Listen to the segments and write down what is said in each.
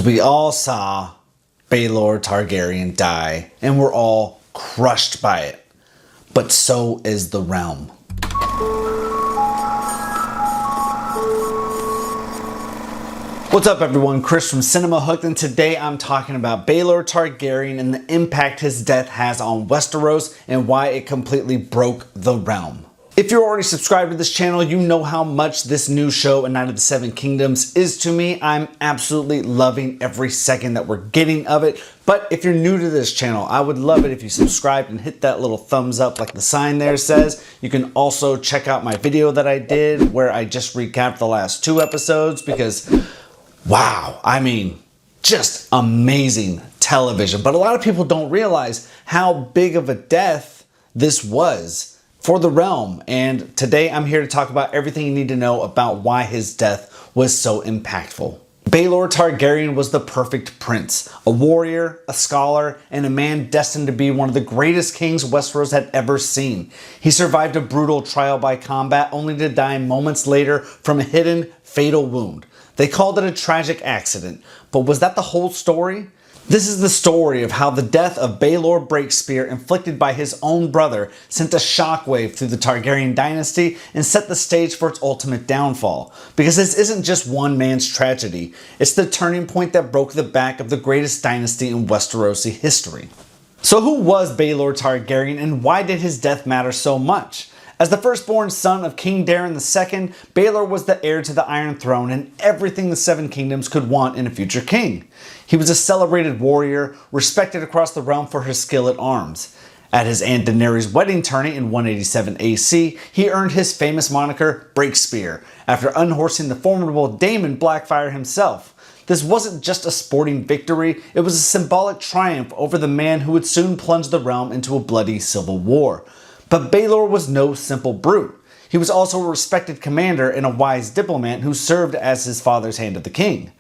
So we all saw Baelor Targaryen die, and we're all crushed by it. But so is the realm. What's up everyone, Chris from Cinema Hooked, and today I'm talking about Baelor Targaryen and the impact his death has on Westeros and why it completely broke the realm. If you're already subscribed to this channel, you know how much this new show, A Night of the Seven Kingdoms, is to me. I'm absolutely loving every second that we're getting of it. But if you're new to this channel, I would love it if you subscribed and hit that little thumbs up like the sign there says. You can also check out my video that I did where I just recapped the last 2 episodes because, wow, I mean, just amazing television. But a lot of people don't realize how big of a death this was for the realm, and today I'm here to talk about everything you need to know about why his death was so impactful. Baelor Targaryen was the perfect prince, a warrior, a scholar, and a man destined to be one of the greatest kings Westeros had ever seen. He survived a brutal trial by combat only to die moments later from a hidden fatal wound. They called it a tragic accident, but was that the whole story? This is the story of how the death of Baelor Breakspear, inflicted by his own brother, sent a shockwave through the Targaryen Dynasty and set the stage for its ultimate downfall. Because this isn't just one man's tragedy, it's the turning point that broke the back of the greatest dynasty in Westerosi history. So who was Baelor Targaryen and why did his death matter so much? As the firstborn son of King Daeron II, Baelor was the heir to the Iron Throne and everything the Seven Kingdoms could want in a future king. He was a celebrated warrior, respected across the realm for his skill at arms. At his Aunt Daenerys' wedding tourney in 187 AC, he earned his famous moniker Breakspear, after unhorsing the formidable Daemon Blackfyre himself. This wasn't just a sporting victory, it was a symbolic triumph over the man who would soon plunge the realm into a bloody civil war. But Baelor was no simple brute. He was also a respected commander and a wise diplomat who served as his father's hand of the king.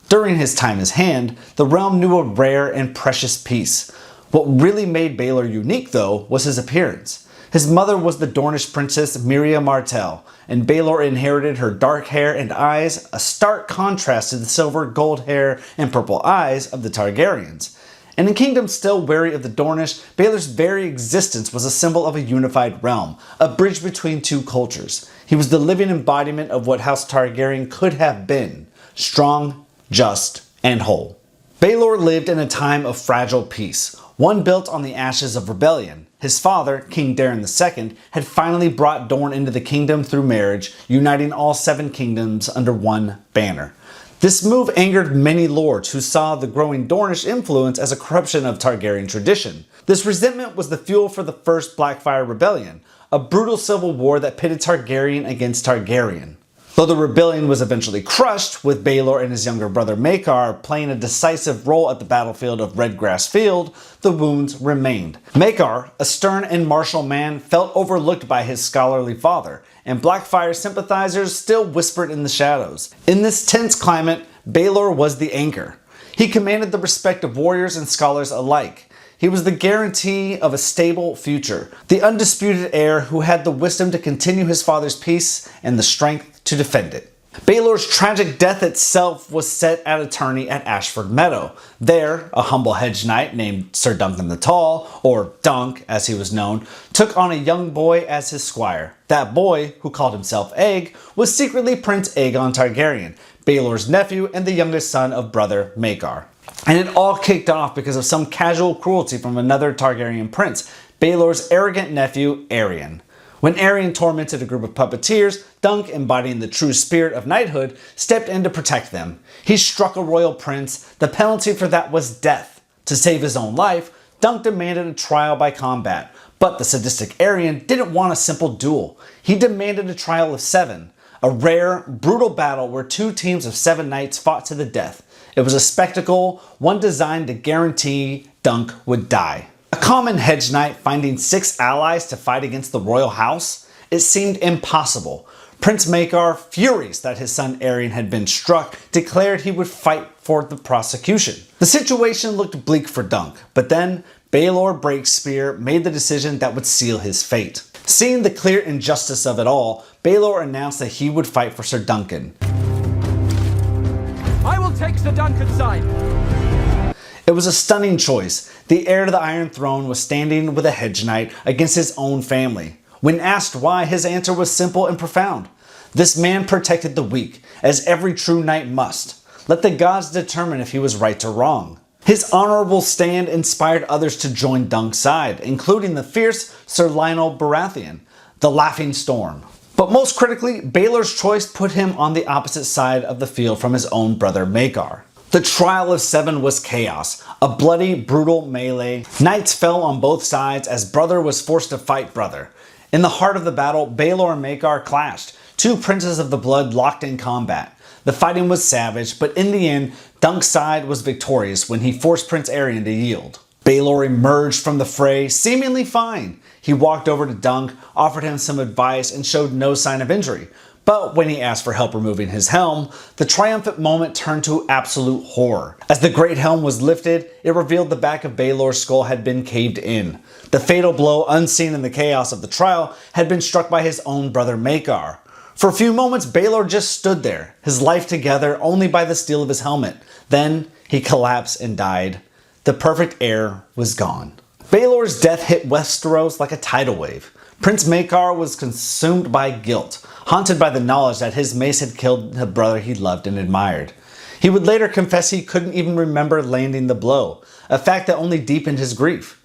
During his time as hand, the realm knew a rare and precious peace. What really made Baelor unique, though, was his appearance. His mother was the Dornish princess Mirria Martell, and Baelor inherited her dark hair and eyes, a stark contrast to the silver, gold hair, and purple eyes of the Targaryens. And in kingdoms still wary of the Dornish, Baelor's very existence was a symbol of a unified realm, a bridge between two cultures. He was the living embodiment of what House Targaryen could have been: strong, just, and whole. Baelor lived in a time of fragile peace, one built on the ashes of rebellion. His father, King Daeron II, had finally brought Dorne into the kingdom through marriage, uniting all 7 kingdoms under one banner. This move angered many lords who saw the growing Dornish influence as a corruption of Targaryen tradition. This resentment was the fuel for the First Blackfyre Rebellion, a brutal civil war that pitted Targaryen against Targaryen. Though the rebellion was eventually crushed, with Baelor and his younger brother Maekar playing a decisive role at the battlefield of Redgrass Field, the wounds remained. Maekar, a stern and martial man, felt overlooked by his scholarly father, and Blackfyre sympathizers still whispered in the shadows. In this tense climate, Baelor was the anchor. He commanded the respect of warriors and scholars alike. He was the guarantee of a stable future, the undisputed heir who had the wisdom to continue his father's peace and the strength to defend it. Baelor's tragic death itself was set at a tourney at Ashford Meadow. There, a humble hedge knight named Ser Duncan the Tall, or Dunk as he was known, took on a young boy as his squire. That boy, who called himself Aegon, was secretly Prince Aegon Targaryen, Baelor's nephew and the youngest son of brother Maekar. And it all kicked off because of some casual cruelty from another Targaryen prince, Baelor's arrogant nephew Aerion. When Aerion tormented a group of puppeteers, Dunk, embodying the true spirit of knighthood, stepped in to protect them. He struck a royal prince. The penalty for that was death. To save his own life, Dunk demanded a trial by combat. But the sadistic Aerion didn't want a simple duel. He demanded a trial of 7. A rare, brutal battle where 2 teams of 7 knights fought to the death. It was a spectacle, one designed to guarantee Dunk would die. A common hedge knight finding 6 allies to fight against the royal house? It seemed impossible. Prince Maekar, furious that his son Aerion had been struck, declared he would fight for the prosecution. The situation looked bleak for Dunk, but then Baelor Breakspear made the decision that would seal his fate. Seeing the clear injustice of it all, Baelor announced that he would fight for Ser Duncan. I will take the Duncan side. It was a stunning choice. The heir to the Iron Throne was standing with a hedge knight against his own family. When asked why, his answer was simple and profound. This man protected the weak, as every true knight must. Let the gods determine if he was right or wrong. His honorable stand inspired others to join Dunk's side, including the fierce Sir Lionel Baratheon, the Laughing Storm. But most critically, Baelor's choice put him on the opposite side of the field from his own brother Maekar. The Trial of Seven was chaos, a bloody, brutal melee. Knights fell on both sides as brother was forced to fight brother. In the heart of the battle, Baelor and Maekar clashed, two princes of the blood locked in combat. The fighting was savage, but in the end, Dunk's side was victorious when he forced Prince Aerion to yield. Baelor emerged from the fray seemingly fine. He walked over to Dunk, offered him some advice, and showed no sign of injury. But when he asked for help removing his helm, the triumphant moment turned to absolute horror. As the great helm was lifted, it revealed the back of Baelor's skull had been caved in. The fatal blow, unseen in the chaos of the trial, had been struck by his own brother Maekar. For a few moments, Baelor just stood there, his life together only by the steel of his helmet. Then he collapsed and died. The perfect heir was gone. Baelor's death hit Westeros like a tidal wave. Prince Maekar was consumed by guilt, haunted by the knowledge that his mace had killed the brother he loved and admired. He would later confess he couldn't even remember landing the blow, a fact that only deepened his grief.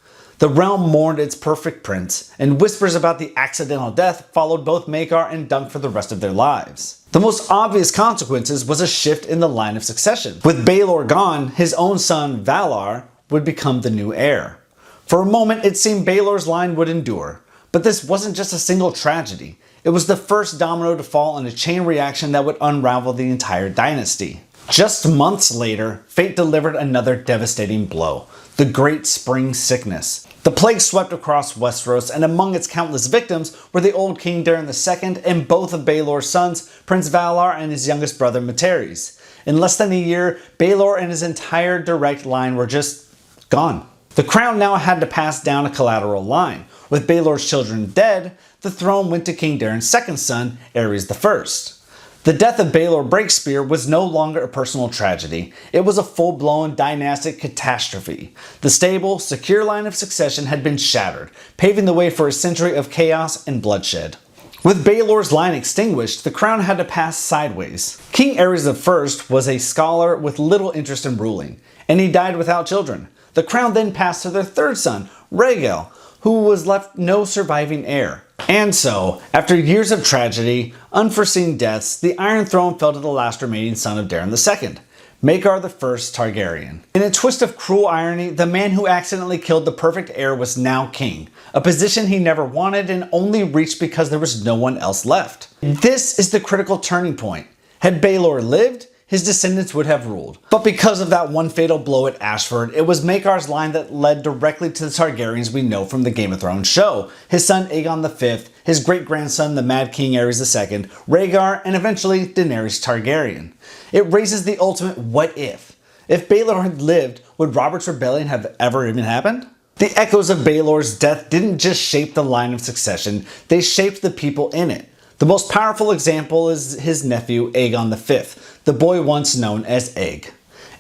The realm mourned its perfect prince, and whispers about the accidental death followed both Maekar and Dunk for the rest of their lives. The most obvious consequences was a shift in the line of succession. With Baelor gone, his own son Valar would become the new heir. For a moment, it seemed Baelor's line would endure. But this wasn't just a single tragedy. It was the first domino to fall in a chain reaction that would unravel the entire dynasty. Just months later, fate delivered another devastating blow: the Great Spring Sickness. The plague swept across Westeros, and among its countless victims were the old King Daeron II and both of Baelor's sons, Prince Valar and his youngest brother Materys. In less than a year, Baelor and his entire direct line were just gone. The crown now had to pass down a collateral line. With Baelor's children dead, the throne went to King Daeron's second son, Aerys I. The death of Baelor Breakspear was no longer a personal tragedy. It was a full-blown dynastic catastrophe. The stable, secure line of succession had been shattered, paving the way for a century of chaos and bloodshed. With Baelor's line extinguished, the crown had to pass sideways. King Aerys I was a scholar with little interest in ruling, and he died without children. The crown then passed to their third son, Rhaegal, who was left no surviving heir. And so, after years of tragedy, unforeseen deaths, the Iron Throne fell to the last remaining son of Daeron II, Maekar I Targaryen. In a twist of cruel irony, the man who accidentally killed the perfect heir was now king, a position he never wanted and only reached because there was no one else left. This is the critical turning point. Had Baelor lived, his descendants would have ruled. But because of that one fatal blow at Ashford, it was Maekar's line that led directly to the Targaryens we know from the Game of Thrones show. His son Aegon V, his great-grandson the Mad King Aerys II, Rhaegar, and eventually Daenerys Targaryen. It raises the ultimate what if. If Baelor had lived, would Robert's Rebellion have ever even happened? The echoes of Baelor's death didn't just shape the line of succession, they shaped the people in it. The most powerful example is his nephew Aegon V, the boy once known as Aeg.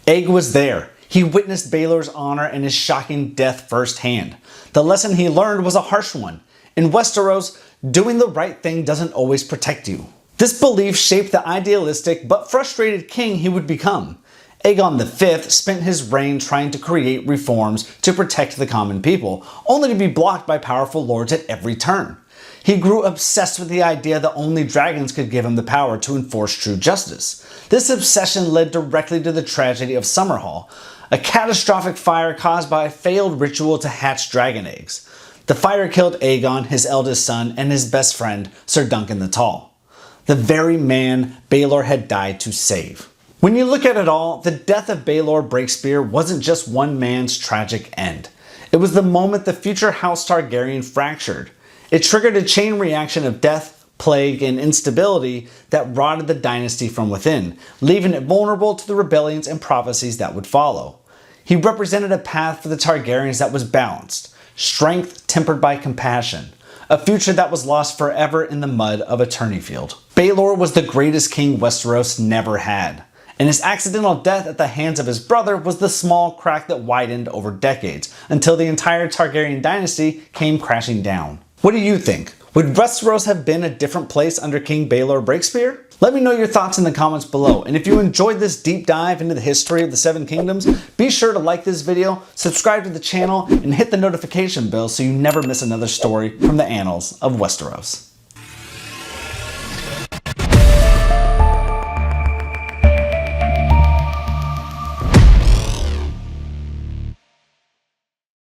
Aeg was there. He witnessed Baelor's honor and his shocking death firsthand. The lesson he learned was a harsh one. In Westeros, doing the right thing doesn't always protect you. This belief shaped the idealistic but frustrated king he would become. Aegon V spent his reign trying to create reforms to protect the common people, only to be blocked by powerful lords at every turn. He grew obsessed with the idea that only dragons could give him the power to enforce true justice. This obsession led directly to the tragedy of Summerhall, a catastrophic fire caused by a failed ritual to hatch dragon eggs. The fire killed Aegon, his eldest son, and his best friend, Ser Duncan the Tall, the very man Baelor had died to save. When you look at it all, the death of Baelor Breakspear wasn't just one man's tragic end. It was the moment the future House Targaryen fractured. It triggered a chain reaction of death, plague, and instability that rotted the dynasty from within, leaving it vulnerable to the rebellions and prophecies that would follow. He represented a path for the Targaryens that was balanced, strength tempered by compassion, a future that was lost forever in the mud of a tourney field. Baelor was the greatest king Westeros never had. And his accidental death at the hands of his brother was the small crack that widened over decades, until the entire Targaryen dynasty came crashing down. What do you think? Would Westeros have been a different place under King Baelor Breakspear? Let me know your thoughts in the comments below, and if you enjoyed this deep dive into the history of the Seven Kingdoms, be sure to like this video, subscribe to the channel, and hit the notification bell so you never miss another story from the annals of Westeros.